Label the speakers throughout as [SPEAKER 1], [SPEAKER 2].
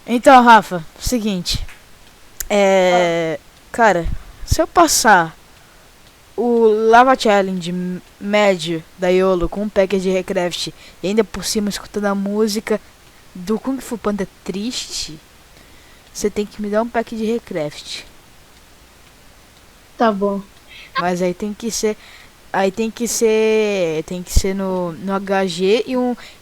[SPEAKER 1] Então, Rafa, seguinte. Cara, se eu passar o Lava Challenge médio da YOLO com um pack de Recraft e ainda por cima escutando a música do Kung Fu Panda triste, você tem que me dar um pack de Recraft.
[SPEAKER 2] Tá bom.
[SPEAKER 1] Mas aí tem que ser. Tem que ser no HG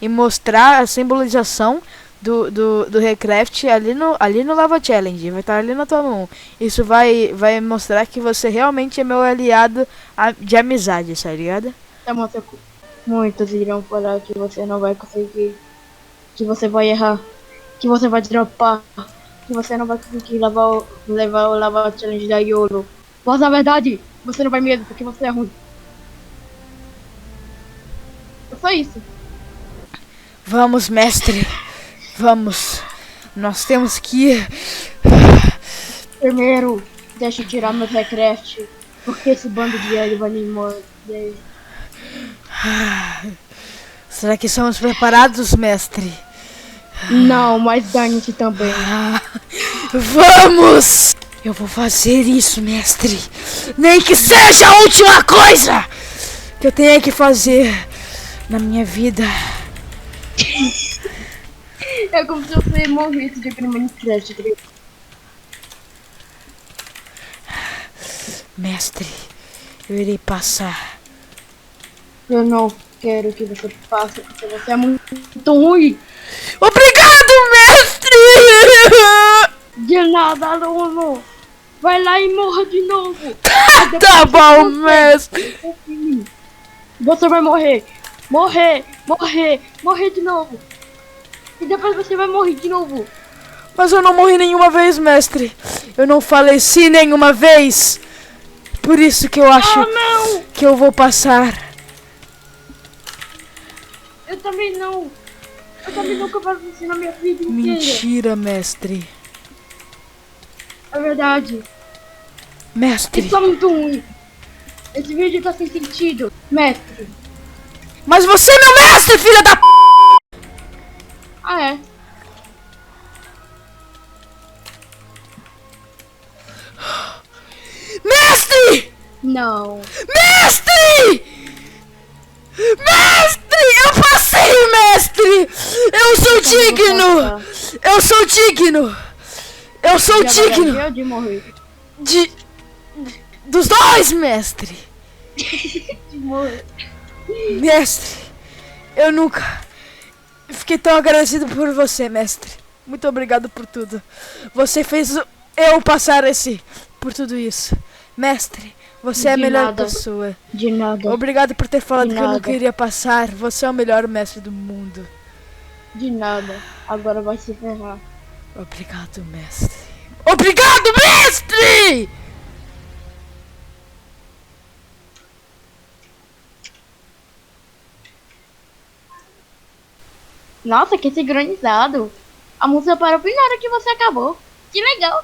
[SPEAKER 1] e mostrar a simbolização do Recraft ali no Lava Challenge. Vai estar ali na tua mão. Isso vai mostrar que você realmente é meu aliado de amizade, tá ligado?
[SPEAKER 2] Tá bom, muitos irão falar que você não vai conseguir, que você vai errar, que você vai dropar, que você não vai conseguir levar o Lava Challenge da YOLO. Mas na verdade, você não vai mesmo, porque você é ruim. É só isso.
[SPEAKER 1] Vamos, mestre. Vamos. Nós temos que ir.
[SPEAKER 2] Primeiro, deixa eu tirar meu Recraft, porque esse bando de L vai me morder.
[SPEAKER 1] Será que somos preparados, mestre?
[SPEAKER 2] Não, mas dane-se também.
[SPEAKER 1] Vamos! Eu vou fazer isso, mestre. Nem que seja a última coisa que eu tenha que fazer na minha vida.
[SPEAKER 2] É como se você morresse de Minecraft, tá ligado?
[SPEAKER 1] Mestre, eu irei passar.
[SPEAKER 2] Eu não quero que você passe, porque você é muito ruim.
[SPEAKER 1] Obrigado, mestre!
[SPEAKER 2] De nada, aluno. Vai lá e morra de novo.
[SPEAKER 1] Tá bom, mestre.
[SPEAKER 2] Você vai morrer. Morrer de novo. E depois você vai morrer de novo.
[SPEAKER 1] Mas eu não morri nenhuma vez, mestre. Eu não faleci nenhuma vez. Por isso que eu acho que eu vou passar.
[SPEAKER 2] Eu também não. Eu também nunca faleci na minha vida inteira.
[SPEAKER 1] Mentira, mestre.
[SPEAKER 2] É verdade.
[SPEAKER 1] Mestre.
[SPEAKER 2] Isso é muito ruim. Esse vídeo tá sem sentido. Mestre.
[SPEAKER 1] Mas você é meu mestre, filha da p...
[SPEAKER 2] Ah, é?
[SPEAKER 1] Mestre!
[SPEAKER 2] Não.
[SPEAKER 1] Mestre! Mestre! Eu passei, mestre! Eu sou digno! Eu sou digno! Eu sou digno!
[SPEAKER 2] De morrer.
[SPEAKER 1] Dos dois, mestre!
[SPEAKER 2] De morrer.
[SPEAKER 1] Mestre, eu nunca fiquei tão agradecido por você, mestre. Muito obrigado por tudo. Você fez eu passar por tudo isso. Mestre, você é a melhor pessoa.
[SPEAKER 2] De nada.
[SPEAKER 1] Obrigado por ter falado que eu não queria passar. Você é o melhor mestre do mundo.
[SPEAKER 2] De nada. Agora vai se ferrar.
[SPEAKER 1] Obrigado, mestre. Obrigado, mestre!
[SPEAKER 2] Nossa, que sincronizado. A música parou bem na hora que você acabou. Que legal.